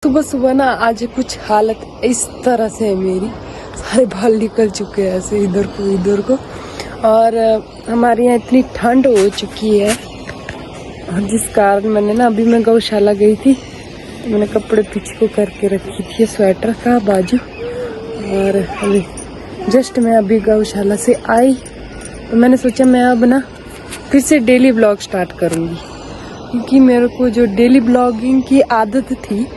सुबह सुबह ना आज कुछ हालत इस तरह से है मेरी, सारे बाल निकल चुके हैं ऐसे इधर को। और हमारे यहाँ इतनी ठंड हो चुकी है, जिस कारण मैंने ना अभी मैं गौशाला गई थी तो मैंने कपड़े पीछे को करके रखी थी, स्वेटर का बाजू। और अभी जस्ट मैं अभी गौशाला से आई तो मैंने सोचा मैं अब ना फिर से डेली ब्लॉग स्टार्ट करूँगी, क्योंकि मेरे को जो डेली ब्लॉगिंग की आदत थी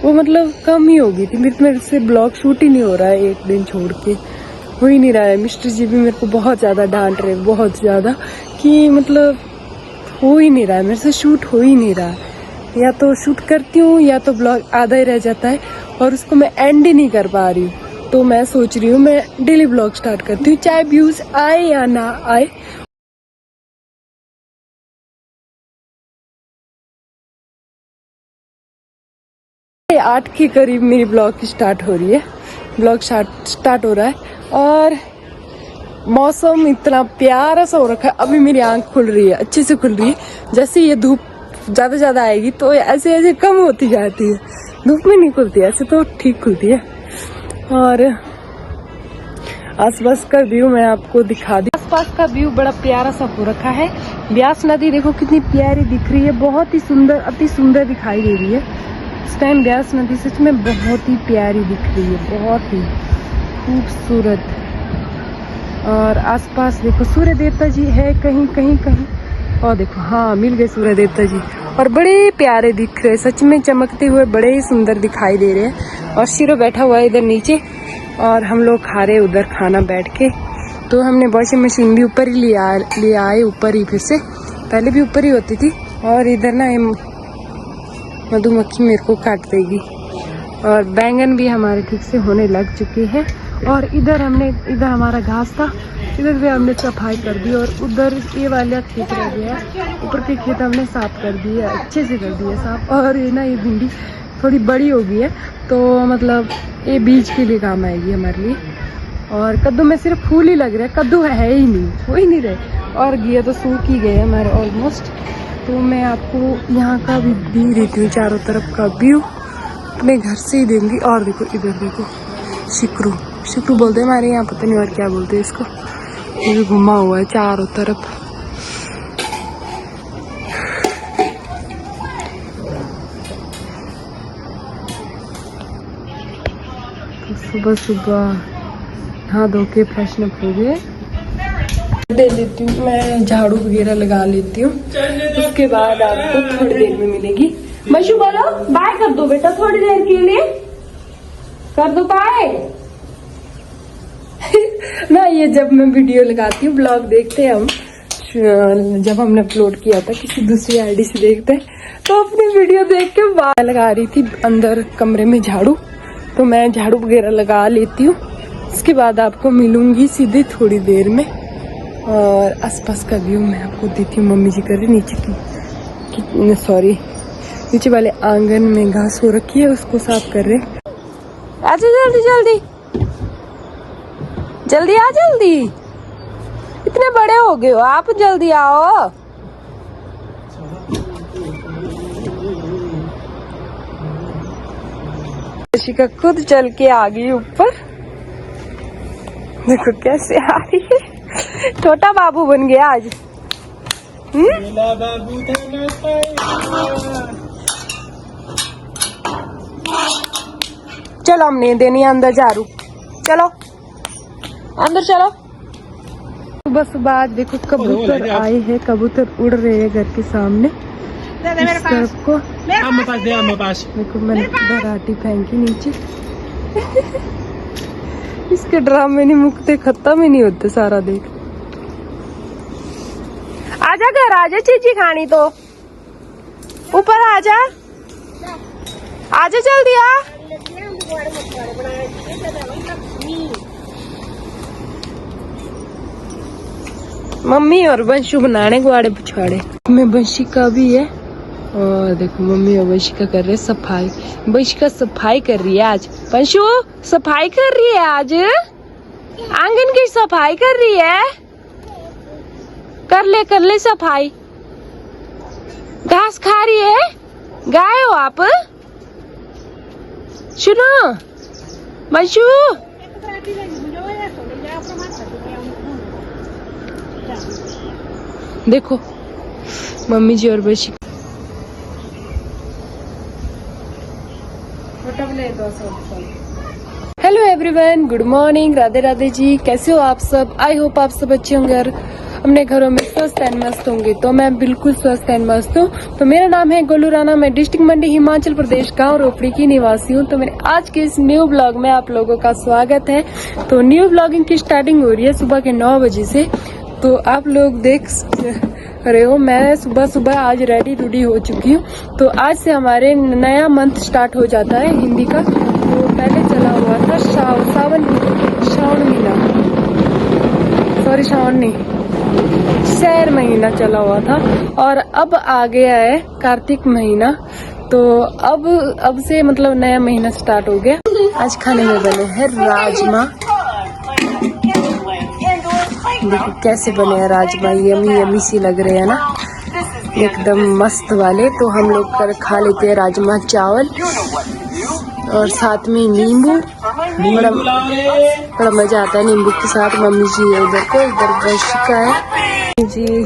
वो मतलब कम ही हो गई थी। मेरे से ब्लॉग शूट ही नहीं हो रहा है, एक दिन छोड़ के हो ही नहीं रहा है। मिस्टर जी भी मेरे को बहुत ज़्यादा डांट रहे, बहुत ज़्यादा, कि मतलब हो ही नहीं रहा है, मेरे से शूट हो ही नहीं रहा है। या तो शूट करती हूँ या तो ब्लॉग आधा ही रह जाता है और उसको मैं एंड ही नहीं कर पा रही हूँ। तो मैं सोच रही हूँ मैं डेली ब्लॉग स्टार्ट करती हूँ, चाहे व्यूज आए या ना आए। आठ के करीब मेरी ब्लॉग स्टार्ट हो रही है, ब्लॉग स्टार्ट हो रहा है। और मौसम इतना प्यारा सा हो रखा है, अभी मेरी आंख खुल रही है, अच्छे से खुल रही है। जैसे ये धूप ज्यादा आएगी तो ऐसे ऐसे कम होती जाती है, धूप में नहीं खुलती, ऐसे तो ठीक खुलती है। और आसपास का व्यू मैं आपको दिखा दी। आसपास का व्यू बड़ा प्यारा सा हो रखा है। ब्यास नदी देखो कितनी प्यारी दिख रही है, बहुत ही सुंदर, अति सुंदर दिखाई दे रही है इस टाइम। ब्यास नदी सच में बहुत ही प्यारी दिख रही है, बहुत ही खूबसूरत। और आसपास देखो सूर्य देवता जी है कहीं। और देखो हाँ मिल गए सूर्य देवता जी, और बड़े प्यारे दिख रहे, सच में चमकते हुए बड़े ही सुंदर दिखाई दे रहे हैं। और शिरो बैठा हुआ है इधर नीचे और हम लोग खा रहे उधर खाना बैठ के। तो हमने वॉशिंग मशीन भी ऊपर ही ले आए ऊपर ही, फिर से पहले भी ऊपर ही होती थी। और इधर ना मधुमक्खी मेरे को काट देगी। और बैंगन भी हमारे ठीक से होने लग चुके हैं। और इधर हमारा घास था, इधर भी हमने सफाई कर दी। और उधर ये वाला खेत रह गया है, ऊपर के खेत हमने साफ कर दिए, अच्छे से कर दिए साफ। और ये ना ये भिंडी थोड़ी बड़ी हो गई है तो मतलब ये बीज के लिए काम आएगी हमारे लिए। और कद्दू में सिर्फ फूल ही लग रहा है, कद्दू है ही नहीं, हो ही नहीं रहे। और घिया तो सूख ही गए हमारे ऑलमोस्ट। तो मैं आपको यहाँ का भी दे देती हूँ, चारों तरफ का व्यू अपने घर से ही देंगी। और देखो इधर देखो शिकरू बोलते हैं हमारे यहाँ, पता नहीं और क्या बोलते हैं इसको। ये भी घुमा हुआ है चारों तरफ। तो सुबह नहा धो के फ्रेशनअप हो गए, दे लेती हूँ मैं, झाड़ू वगैरह लगा लेती हूँ। उसके बाद आपको थोड़ी देर में मिलेगी। मशू बोलो बाय कर दो बेटा, थोड़ी देर के लिए कर दो बाय। ना ये जब मैं वीडियो लगाती हूँ, ब्लॉग देखते हैं हम, जब हमने अपलोड किया था किसी दूसरी आईडी से देखते हैं, तो अपनी वीडियो देख के बाहर लगा रही थी अंदर कमरे में झाड़ू। तो मैं झाड़ू वगैरह लगा लेती हूँ, उसके बाद आपको मिलूंगी सीधे थोड़ी देर में। और आसपास का व्यू मैं आपको देती हूँ। मम्मी जी कर रही नीचे वाले आंगन में घास हो रखी है, उसको साफ कर रहे। आजा जल्दी आ, जल्दी इतने बड़े हो गए हो आप, जल्दी आओ। शिका खुद चल के आ गई ऊपर, देखो कैसे आ रही है, छोटा बाबू बन गया आज। चलो हमने देनी है अंदर झाड़ू, चलो अंदर चलो। सुबह आज देखो कबूतर आए हैं, कबूतर उड़ रहे हैं घर के सामने इस तरफ को। देखो मैंने दराटी फेंकी नीचे। इसके ड्रामे नहीं मुकते, खत्म ही नहीं होते सारा देख। आजा घर आजा, चीजी खानी तो ऊपर आजा, आजा जल्दी आ। मम्मी और बंशु बनाने गुआड़े पिछवाड़े में वंशिका भी है। और देखो मम्मी और वंशिका कर रहे सफाई, वंशिका सफाई कर रही है आज, वंशु सफाई कर रही है आज, आंगन की सफाई कर रही है। कर ले सफाई, घास खा रही है, गाय हो आप। सुनो मशू, देखो मम्मी जी और बशी hello everyone, good morning, Radhe Radhe ji. कैसे हो आप सब? आई होप आप सब अच्छे होंगे और अपने घरों में स्वस्थ एंड मस्त होंगे। तो मैं बिल्कुल स्वस्थ एंड मस्त हूँ। तो मेरा नाम है गोलू राणा, मैं डिस्ट्रिक्ट मंडी हिमाचल प्रदेश गांव रोपड़ी की निवासी हूँ। तो मेरे आज के इस न्यू ब्लॉग में आप लोगों का स्वागत है। तो न्यू ब्लॉगिंग की स्टार्टिंग हो रही है सुबह के 9 बजे से। तो आप लोग देख रहे हो मैं सुबह सुबह आज रेडी रूडी हो चुकी हूँ। तो आज से हमारे नया मंथ स्टार्ट हो जाता है हिंदी का। तो पहले चला हुआ था श्रावण महीना, सॉरी श्रावण नहीं, सैर महीना चला हुआ था और अब आ गया है कार्तिक महीना। तो अब से मतलब नया महीना स्टार्ट हो गया। आज खाने में बने हैं राजमा। देखो कैसे बने हैं राजमा, यमी यमी सी लग रहे हैं ना, एकदम मस्त वाले। तो हम लोग कर खा लेते हैं राजमा चावल और साथ में नींबू। बड़ा मजा आता है नींबू के साथ। मम्मी जी है इधर को, इधर बशिका है जी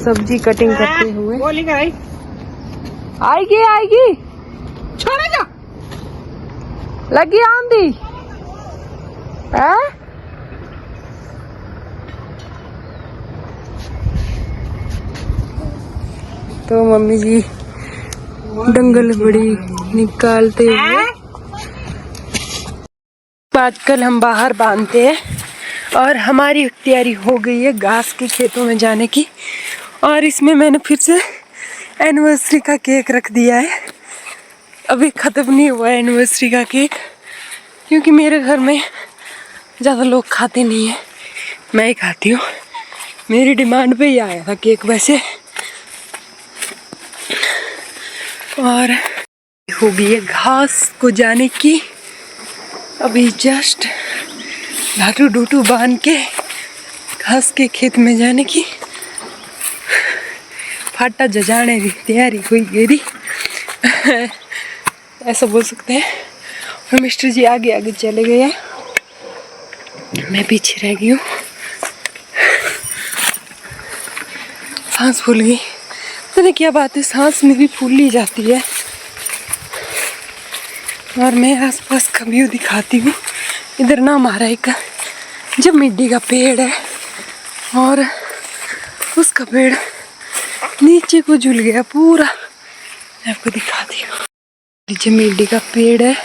सब्जी कटिंग करते हुए। आएगी छोड़ेगा, लगी आंधी है। तो मम्मी जी दंगल बड़ी निकालते हुए। आजकल हम बाहर बांधते हैं और हमारी तैयारी हो गई है घास के खेतों में जाने की। और इसमें मैंने फिर से एनिवर्सरी का केक रख दिया है। अभी ख़त्म नहीं हुआ है एनिवर्सरी का केक, क्योंकि मेरे घर में ज़्यादा लोग खाते नहीं है, मैं ही खाती हूँ। मेरी डिमांड पे ही आया था केक वैसे। और हो गई है घास को जाने की। अभी जस्ट लाटू डूटू बांध के घास के खेत में जाने की फाटा जजाने की तैयारी हुई मेरी ऐसा बोल सकते हैं। और मिस्टर जी आगे आगे चले गए हैं, मैं पीछे रह गई हूँ। सांस फूल गई, पता नहीं क्या बात है, सांस मेरी फूल ली जाती है। और मैं आसपास का व्यू दिखाती हूँ। इधर ना हमारा एक जमीडी का पेड़ है और उसका पेड़ नीचे को झूल गया पूरा। मैं आपको दिखाती हूँ, जमीडी का पेड़ है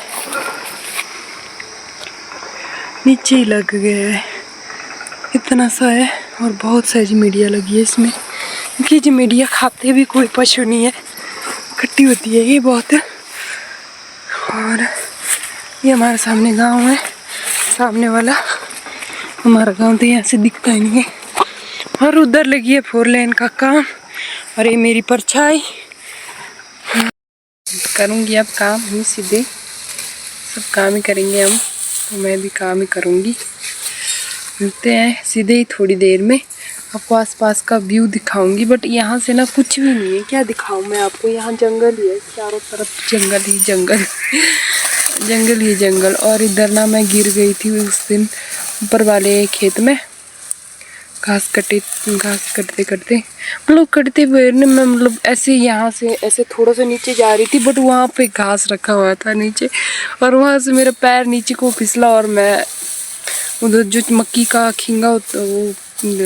नीचे ही लग गया है, इतना सा है। और बहुत सारी जमीडिया लगी है इसमें, क्योंकि जमीडिया खाते भी कोई पशु नहीं है, खट्टी होती है ये बहुत। और ये हमारे सामने गांव है, सामने वाला हमारा गांव तो यहाँ से दिखता ही नहीं है। और उधर लगी है 4 लेन का काम और ये मेरी परछाई। करूँगी अब काम ही सीधे, सब काम ही करेंगे हम, तो मैं भी काम ही करूँगी। मिलते हैं सीधे ही थोड़ी देर में, आपको आसपास का व्यू दिखाऊंगी। बट यहाँ से ना कुछ भी नहीं है, क्या दिखाऊं मैं आपको। यहाँ जंगल ही है, चारों तरफ जंगल ही जंगल जंगल ही जंगल। और इधर ना मैं गिर गई थी उस दिन ऊपर वाले खेत में, घास कटते करते मतलब कटते हुए मैं मतलब ऐसे यहाँ से ऐसे थोड़ा सा नीचे जा रही थी, बट वहाँ पे घास रखा हुआ था नीचे, और वहाँ से मेरा पैर नीचे को फिसला और मैं उधर जो मक्की का खींगा होता, वो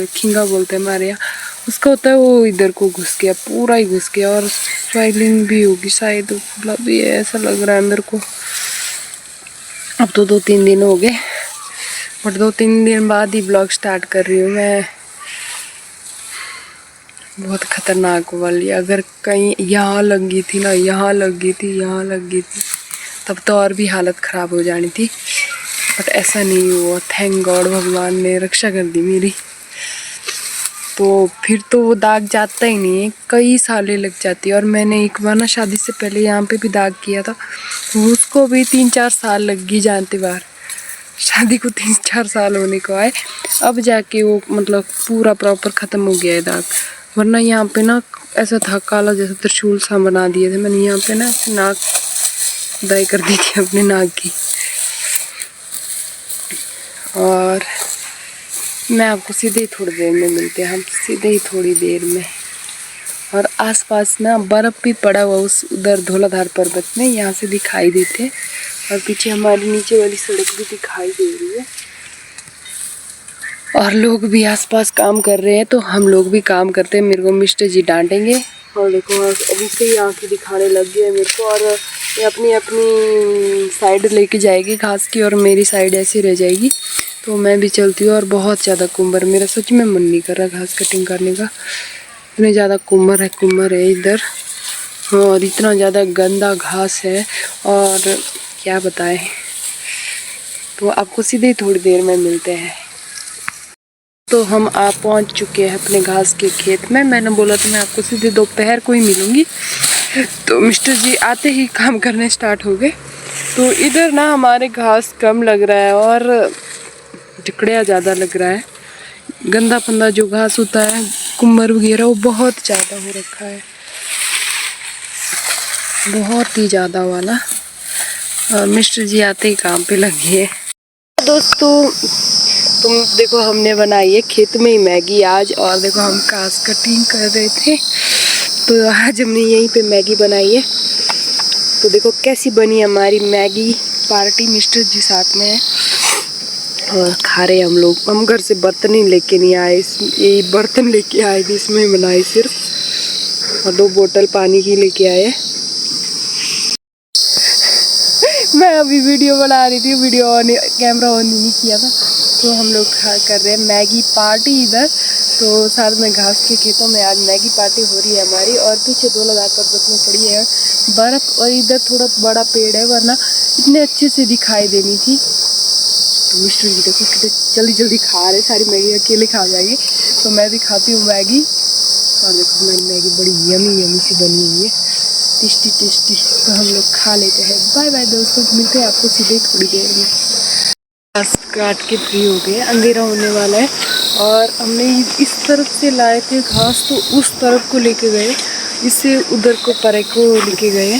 खींगा बोलते हैं हमारे यहाँ, उसका होता है, वो इधर को घुस गया, पूरा ही घुस गया। और स्वेलिंग भी होगी शायद, फूला भी है ऐसा लग रहा है अंदर को। अब तो 2-3 दिन हो गए, बट 2-3 दिन बाद ही ब्लॉग स्टार्ट कर रही हूँ मैं। बहुत खतरनाक वाली, अगर कहीं यहाँ लग गई थी ना, यहाँ लग गई थी, यहाँ लग गई थी, तब तो और भी हालत ख़राब हो जानी थी। बट ऐसा नहीं हुआ, थैंक गॉड, भगवान ने रक्षा कर दी मेरी। तो फिर तो वो दाग जाता ही नहीं है, कई सालें लग जाती है। और मैंने एक बार ना शादी से पहले यहाँ पे भी दाग किया था, तो उसको भी 3-4 साल लग गई जानते बार, शादी को 3-4 साल होने को आए, अब जाके वो मतलब पूरा प्रॉपर ख़त्म हो गया है दाग। वरना यहाँ पे ना ऐसा था काला जैसा त्रिशूल सा बना दिए थे मैंने यहाँ पे ना, ऐसे नाक खुदाई कर दी थी अपने नाक की। और मैं आपको सीधे ही थोड़ी देर में मिलते हैं, हम सीधे ही थोड़ी देर में। और आसपास ना बर्फ़ भी पड़ा हुआ उस उधर धौलाधार पर्वत में, यहाँ से दिखाई देते। और पीछे हमारी नीचे वाली सड़क भी दिखाई दे रही है। और लोग भी आसपास काम कर रहे हैं, तो हम लोग भी काम करते हैं। मेरे को मिस्टर जी डांटेंगे। और देखो अभी से ही आँखें दिखाने लग गई है मेरे को। और ये अपनी अपनी साइड लेके जाएगी घास की, और मेरी साइड ऐसी रह जाएगी। तो मैं भी चलती हूँ। और बहुत ज़्यादा कुम्भर, मेरा सच में मन नहीं कर रहा घास कटिंग करने का, इतने ज़्यादा कुम्भर है इधर। और इतना ज़्यादा गंदा घास है, और क्या बताएं। तो आपको सीधे थोड़ी देर में मिलते हैं। तो हम आप पहुंच चुके हैं अपने घास के खेत में। मैंने बोला तो मैं आपको सीधे दोपहर को ही मिलूंगी। तो मिस्टर जी आते ही काम करने स्टार्ट हो गए। तो इधर ना हमारे घास कम लग रहा है और टिकड़िया ज़्यादा लग रहा है। गंदा पंदा जो घास होता है, कुम्भर वगैरह, वो बहुत ज़्यादा हो रखा है, बहुत ही ज़्यादा वाला। और मिस्टर जी आते ही काम पे लगे हैं। दोस्तों तुम देखो, हमने बनाई है खेत में ही मैगी आज। और देखो हम घास कटिंग कर रहे थे, तो आज हमने यहीं पे मैगी बनाई है। तो देखो कैसी बनी हमारी मैगी पार्टी। मिस्टर जी साथ में है और खा रहे हम लोग। हम घर से बर्तन ही लेके नहीं आए, ये बर्तन लेके आए थे, इसमें बनाई सिर्फ। और 2 बोतल पानी की लेके आए। मैं अभी वीडियो बना रही थी, वीडियो ऑन, कैमरा ऑन नहीं किया था। तो हम लोग कर रहे हैं मैगी पार्टी इधर। तो साथ में घास के खेतों में आज मैगी पार्टी हो रही है हमारी। और पीछे धौलाधार पर्वत में पड़ी है बर्फ़, और इधर थोड़ा बड़ा पेड़ है, वरना इतने अच्छे से दिखाई देनी थी। तो मिस्टर जी देखो कितने जल्दी जल्दी खा रहे, सारी मैगी अकेले खा जाएंगे। तो मैं भी खाती हूँ मैगी। और देखो हमारी मैगी बड़ी यमी सी बनी हुई है, टेस्टी। तो हम लोग खा लेते हैं। बाय बाय दोस्तों, मिलते हैं आपको सीधे थोड़ी देर में। घास काट के फ्री हो गए, अंधेरा होने वाला है। और हमने इस तरफ से लाए थे घास, तो उस तरफ को लेके गए, इससे उधर को परे को लेके गए।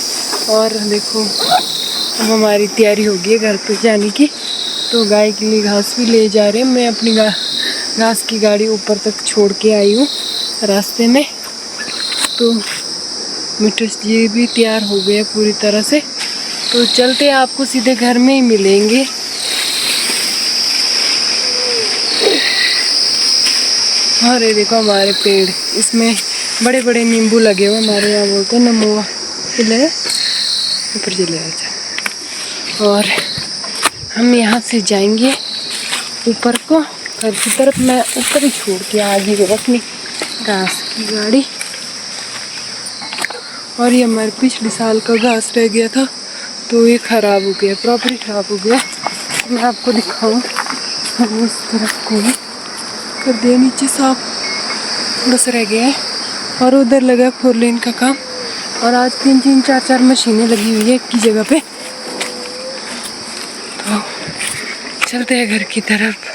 और देखो अब हमारी तैयारी हो गई है घर पे जाने की। तो गाय के लिए घास भी ले जा रहे हैं। मैं अपनी घास की गाड़ी ऊपर तक छोड़ के आई हूँ रास्ते में। तो मिस्टर जी भी तैयार हो गए पूरी तरह से। तो चलते आपको सीधे घर में ही मिलेंगे। और ये देखो हमारे पेड़, इसमें बड़े बड़े नींबू लगे हुए, हमारे यहाँ बोलते हैं नमोआ। चले ऊपर चले आजा। और हम यहाँ से जाएंगे ऊपर को, घर की तरफ। मैं ऊपर ही छोड़ के आ गई अपनी घास की गाड़ी। और ये हमारे पिछले साल का घास रह गया था, तो ये ख़राब हो गया, प्रॉपर्टी ख़राब हो गया। मैं आपको दिखाऊं, हम इस तरफ को ही कर दिया, नीचे साफ बस रह गया है। और उधर लगा 4 लेन का काम। और आज 3 4 मशीनें लगी हुई है एक की जगह पे। तो चलते हैं घर की तरफ।